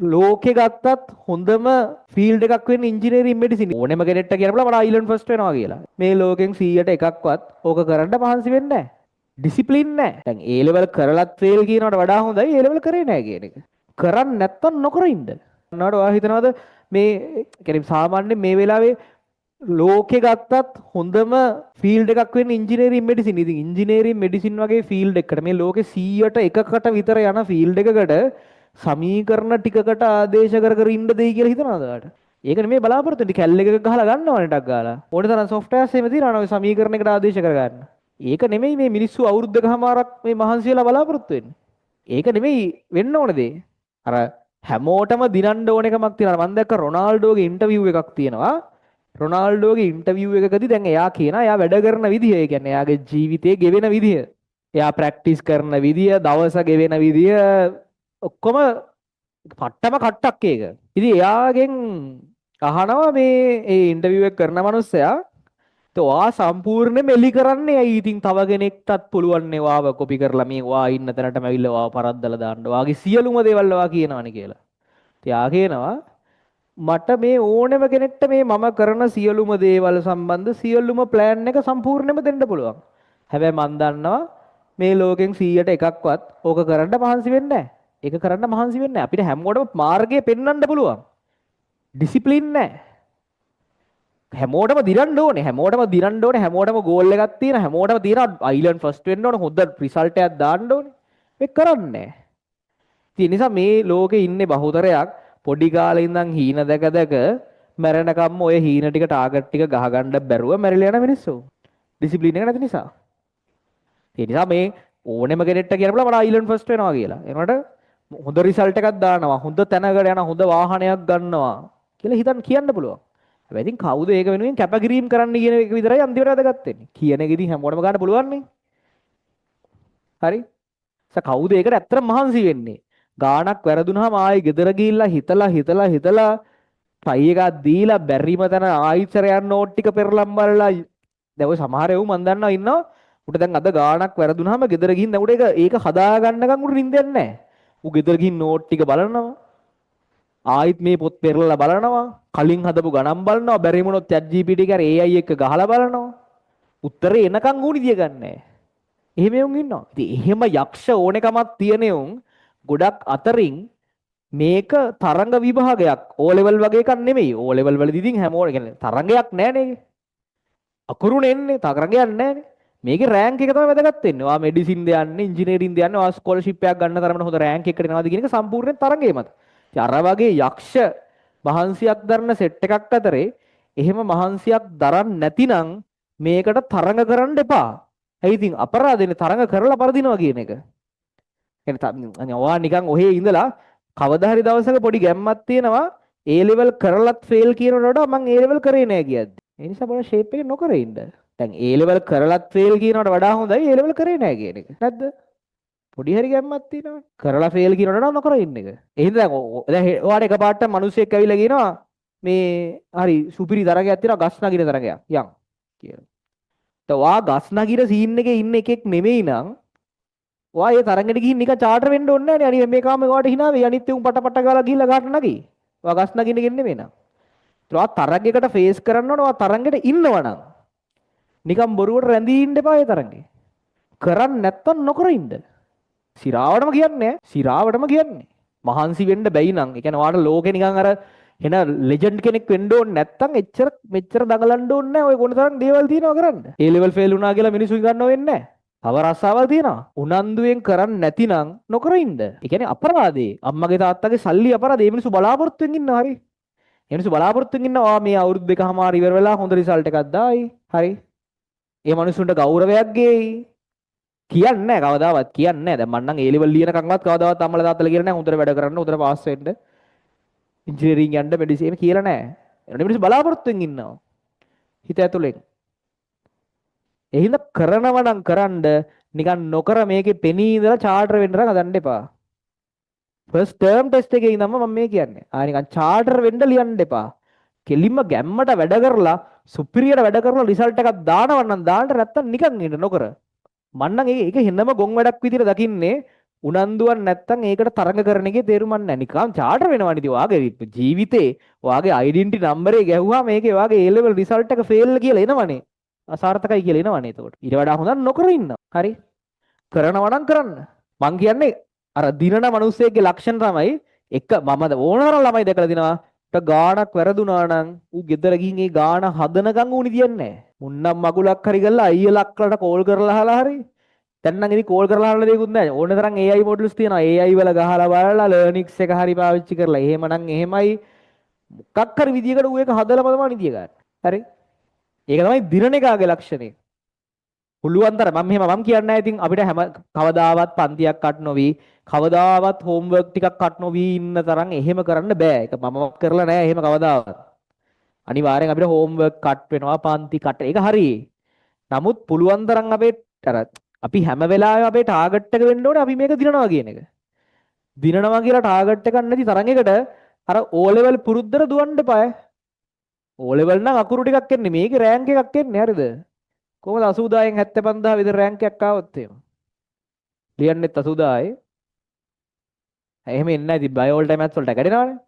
ලෝකේ ගත්තත් හොඳම ෆීල්ඩ් එකක් වෙන්නේ ඉංජිනේරින් මෙඩිසින්. ඕනෙම කෙනෙක්ට කියන්න බලා මට අයිලන්ඩ් ෆස්ට් වෙනවා කියලා. මේ ලෝකෙන් 100ට එකක්වත් ඕක කරන්න මහන්සි වෙන්නේ නැහැ. ඩිසිප්ලින් නැහැ. දැන් A level කරලත් ෆේල් කියනවට වඩා හොඳයි A level කරේ නැහැ කියන එක. කරන්නේ නැත්තම් නොකර ඉන්න. නඩ ඔයා හිතනවාද මේ කියන්නේ සාමාන්‍යයෙන් මේ වෙලාවේ ලෝකේ ගත්තත් හොඳම ෆීල්ඩ් එකක් වෙන්නේ ඉංජිනේරින් මෙඩිසින්. ඉතින් ඉංජිනේරින් මෙඩිසින් වගේ ෆීල්ඩ් එකකට මේ ලෝකේ 100ට එකකට විතර යන ෆීල්ඩ් එකකට සමීකරණ ටිකකට ආදේශ කර කර ඉන්න දෙයි කියලා හිතනවාද ඔයාලට? ඒක නෙමෙයි බලාපොරොත්තු වෙන්නේ. කැල් එකක ගහලා ගන්නවනේ ටක් ගාලා. ඕනේ තරම් සොෆ්ට්වෙයාර්ස් එහෙම තියෙනවා ඔය සමීකරණයකට ආදේශ කර ගන්න. ඒක නෙමෙයි මේ මිනිස්සු අවුරුද්දකමාරක් මේ මහන්සි වෙලා බලාපොරොත්තු වෙන්නේ. ඒක නෙමෙයි වෙන්න ඕන දේ. අර හැමෝටම දිනන්න ඕන එකමක් තියෙනවා. මම දැක්ක රොනාල්ඩෝගේ ඉන්ටර්විව් එකක් තියෙනවා. රොනාල්ඩෝගේ ඉන්ටර්විව් එකකදී දැන් එයා කියනවා එයා වැඩ කරන විදිය, ඒ කියන්නේ එයාගේ ජීවිතේ ගෙවෙන විදිය, එයා ප්‍රැක්ටිස් කරන විදිය, දවස ගෙවෙන විදිය ඔක්කොම පට්ටම කට්ටක් ඒක. ඉතින් එයාගෙන් අහනවා මේ ඒ ඉන්ටර්විව් එක කරන මනුස්සයා ඔයා සම්පූර්ණයෙන්ම එලි කරන්නේ ඇයි? ඉතින් තව කෙනෙක්ටත් පුළුවන් නේ වාව කොපි කරලා මේ වා ඉන්න තැනටම ඇවිල්ලා වාව පරද්දලා දාන්න. වාගේ සියලුම දේවල් වා කියනවනේ කියලා. ඉතින් යා කියනවා මට මේ ඕනෙම කෙනෙක්ට මේ මම කරන සියලුම දේවල් සම්බන්ධ සියලුම ප්ලෑන් එක සම්පූර්ණයෙන්ම දෙන්න පුළුවන්. හැබැයි මම දන්නවා මේ ලෝකෙන් 100ට එකක්වත් ඕක කරන්න මහන්සි වෙන්නේ නැහැ. ඒක කරන්න මහන්සි වෙන්නේ නැහැ. අපිට හැමෝටම මාර්ගය පෙන්වන්න පුළුවන්. ඩිසිප්ලින් නැහැ. හැමෝටම දිරන්න ඕනේ. හැමෝටම දිරන්න ඕනේ. හැමෝටම ගෝල් එකක් තියෙන. හැමෝටම තියෙන අයිලන්ඩ් ෆස්ට් වෙන්න ඕනේ. හොඳ රිසල්ට් එකක් දාන්න ඕනේ. ඒක කරන්නේ නැහැ. ඒ නිසා මේ ලෝකේ ඉන්නේ බහුතරයක් පොඩි කාලේ ඉඳන් හීන දැක දැක මැරෙනකම්ම ඔය හීන ටික ටාගට් ටික ගහගන්න බැරුව මැරිලා යන මිනිස්සු. ඩිසිප්ලින් එක නැති නිසා. ඒ නිසා මේ ඕනෙම කෙනෙක්ට කියන්න බලා මට අයිලන්ඩ් ෆස්ට් වෙනවා කියලා. එනකොට හොඳ රිසල්ට් එකක් දානවා, හොඳ තැනකට යන හොඳ වාහනයක් ගන්නවා කියලා හිතන් කියන්න පුළුවන්. හැබැයි ඉතින් කවුද ඒක වෙනුවෙන් කැපකිරීම කරන්න කියන එක විතරයි අන්තිමට වැදගත් වෙන්නේ. කියන එක ඉතින් හැමෝටම ගන්න පුළුවන් නේ. හරි? කවුද ඒකට ඇත්තට මහන්සි වෙන්නේ? ගාණක් වැරදුනහම ආයෙ ගෙදර ගිහිල්ලා හිතලා ටයි එකක් දීලා බැරිම තැන ආයිසරයන් නෝට් ටික පෙරලම් බලලා දැන් ඔය සමහර එව් මන් දන්නවා ඉන්නවා උට දැන් අද ගාණක් වැරදුනහම ගෙදර ගිහින් දැන් උට ඒක හදා ගන්නකම් උට නිින්දයක් නැහැ. ඌ ගෙදර ගිහින් නෝට් ටික බලනවා. ආයිත් මේ පොත් පෙරලලා බලනවා. කලින් හදපු ගණන් බලනවා. බැරි වුණොත් chat GPT එක AI එක ගහලා බලනවා. උත්තරේ එනකන් ඌ නිදිය ගන්නෑ. එහෙම එවුන් ඉන්නවා. ඉතින් එහෙම යක්ෂ ඕනෙකමක් තියෙන එවුන් ගොඩක් අතරින් මේක තරංග විභාගයක් O level වගේ එකක් නෙමෙයි. O level වලදී ඉතින් හැමෝම කියන්නේ තරංගයක් නෑනේ. අකුරුනේ එන්නේ තරංගයක් නෑනේ. මේකේ රෑන්ක් එක තමයි වැදගත් වෙන්නේ. ඔයා මෙඩිසින් ද යන්නේ, ඉංජිනේරින් ද යන්නේ, ඔයා ස්කෝලර්ෂිප් එකක් ගන්න තරමට හොඳ රෑන්ක් එකකට එනවාද කියන එක සම්පූර්ණයෙන් තරංගේ මත. ඉතින් අර වගේ යක්ෂ මහන්සියක් දරන සෙට් එකක් අතරේ එහෙම මහන්සියක් දරන්නේ නැතිනම් මේකට තරඟ කරන්න එපා. ඇයි ඉතින් අපරාධනේ තරඟ කරලා පරදිනවා කියන එක. කියන්නේ ඔයා නිකන් ඔහේ ඉඳලා කවදා හරි දවසක පොඩි ගැම්මක් තියෙනවා A level කරලත් ෆේල් කියනකට වඩා මම A level කරේ නෑ කියද්දි. ඒ නිසා බල ෂේප් එකේ නොකර ඉන්න. දැන් A level කරලත් ෆේල් කියනකට වඩා හොඳයි A level කරේ නෑ කියන එක. නැද්ද? පොඩි හරි ගැම්මක් තියෙනවා. කරලා ෆේල් කියනකට වඩා නොකර ඉන්න එක. එහෙනම් දැන් ඔයාට එකපාරට මිනිස්සෙක් ඇවිල්ලා කියනවා මේ හරි සුපිරි තරගයක් තියෙනවා ගස් නගින තරගයක් යන් කියලා. ඔයා ගස් නගින සීන් එකේ ඉන්න එකෙක් නෙමෙයි නම් ඔයා ඒ තරගෙට ගිහින් නිකන් චාටර් වෙන්න ඕනේ නැහැ නේ. අනිත් මේ කාම ඔයාට hina වෙයි. අනිත් උන් පට ගාලා ගිහිල්ලා ගාට නගී. ඔයා ගස් නගින්න ගෙන්නේ නෙමෙයි නං. ඒත් ඔයා තරගෙකට ෆේස් කරන්න ඕනේ. ඔයා තරගෙට ඉන්නවනම් නිකන් බොරුවට රැඳී ඉන්න එපා ඒ තරගේ. කරන්නේ නැත්තම් නොකර ඉන්න. සිරාවටම කියන්නේ. සිරාවටම කියන්නේ. මහන්සි වෙන්න බැයි නම්. ඒ කියන්නේ ඔයාට ලෝකේ නිකන් අර එන ලෙජන්ඩ් කෙනෙක් වෙන්න ඕනේ නැත්තම් එච්චර මෙච්චර දඟලන්න ඕනේ නැහැ. ඔය කොන තරම් දේවල් තියෙනවා කරන්න. A level fail වුණා කියලා මිනිස්සු ගන්නව වෙන්නේ නැහැ. තව රස්සාවල් තියෙනවා. උනන්දුවෙන් කරන්නේ නැතිනම් නොකර ඉන්න. ඒ කියන්නේ අපරාධේ. අම්මගේ තාත්තගේ සල්ලි අපරාධේ. මේ මිනිස්සු බලාපොරොත්තුෙන් ඉන්නවා හරි. මේ මිනිස්සු බලාපොරොත්තුෙන් ඉන්නවා මේ අවුරුදු දෙකමාර ඉවර වෙලා හොඳ රිසල්ට් එකක් දායි. හරි. ඒ මිනිස්සුන්ට ගෞරවයක් ගෙයි. කියන්නේ නැහැ කවදාවත් කියන්නේ නැහැ. දැන් මම නම් A level ලියනකම්වත් කවදාවත් අම්මලා තාත්තලා කියලා නැහැ. හොඳට වැඩ කරන්න, හොඳට පාස් වෙන්න. ඉංජිනේරින් යන්න මෙඩිසින් කියලා නැහැ. ඒ මිනිස්සු බලාපොරොත්තුෙන් ඉන්නවා. හිත ඇතුලෙන්. එහෙනම් කරනව නම් කරන්න නිකන් නොකර මේකේ පෙනී ඉඳලා චාටර් වෙන්න හදන්න එපා. ෆස්ට් ටර්ම් ටෙස්ට් එකේ ඉඳන්ම මම මේ කියන්නේ. නිකන් චාටර් වෙන්න ලියන්න එපා. කෙලින්ම ගැම්මට වැඩ කරලා සුපිරියට වැඩ කරලා රිසල්ට් එකක් දානවා නම් දාන්න නැත්තම් නිකන් ඉන්න නොකර. මම නම් ඒක හෙන්නම ගොන් වැඩක් විදිහට දකින්නේ උනන්දුවක් නැත්තම් ඒකට තරඟ කරන එකේ තේරුමක් නැහැ. නිකන් චාටර් වෙනවා නේද? වාගේ ජීවිතේ වාගේ ඩෙන්ටිටි නම්බරේ ගැහුවා මේකේ වාගේ A level result එක fail කියලා එනවනේ. අසාර්ථකයි කියලා එනවනේ එතකොට. ඊට වඩා හොඳ නොකර ඉන්න. හරි. කරනවා නම් කරන්න. මං කියන්නේ අර දිනන මිනිස්සෙක්ගේ ලක්ෂණ තමයි එක මම ඕනතරම් ළමයි දැකලා දිනවා. ගානක් වැරදුනා නම් ඌ ගෙදර ගිහින් ඒ ගාන හදනකම් ඌ නිදියන්නේ නැහැ. මුන්නම් මගුලක් හරි ගල්ලා අයියලක්ලට කෝල් කරලා අහලා හරි දැන් නම් ඉතින් කෝල් කරලා අහන්න දෙයක්වත් නැහැ. ඕන තරම් AI මොඩල්ස් තියෙනවා. AI වල ගහලා බලලා ලර්නික්ස් එක හරි පාවිච්චි කරලා එහෙමනම් එහෙමයි මොකක් හරි විදියකට ඌ ඒක හදලා තමයි නිදිය ගන්න. හරි. ඒක තමයි දිනන එකාගේ ලක්ෂණය. පුළුවන් තරම් මම කියන්නේ නැහැ ඉතින් අපිට හැම කවදාවත් පන්තියක් කට් නොවි කවදාවත් හෝම්වර්ක් ටිකක් කට් නොවි ඉන්න තරම් එහෙම කරන්න බෑ. ඒක මම කරලා නැහැ එහෙම කවදාවත්. අනිවාර්යෙන් අපිට හෝම්වර්ක් කට් වෙනවා පන්ති කට් ඒක හරි. නමුත් පුළුවන් තරම් අපේ අර අපි හැම වෙලාවෙම අපේ ටාගට් එක වෙන්න ඕනේ අපි මේක දිනනවා කියන එක. දිනනවා කියලා ටාගට් එකක් නැති තරඟයකට අර O level පුරුද්දට දුවන්න එපා. O level නම් අකුරු ටිකක් එන්නේ මේකේ රෑන්ක් එකක් එන්නේ හරිද? කොහොමද 80000න් 75000 විතර රෑන්ක් එකක් ආවොත් එහෙම. ලියන්නෙත් 80000යි. එහෙම එන්නේ නැහැ ඉතින් බයෝ වලට මැත්ස් වලට කැඩෙනවනේ.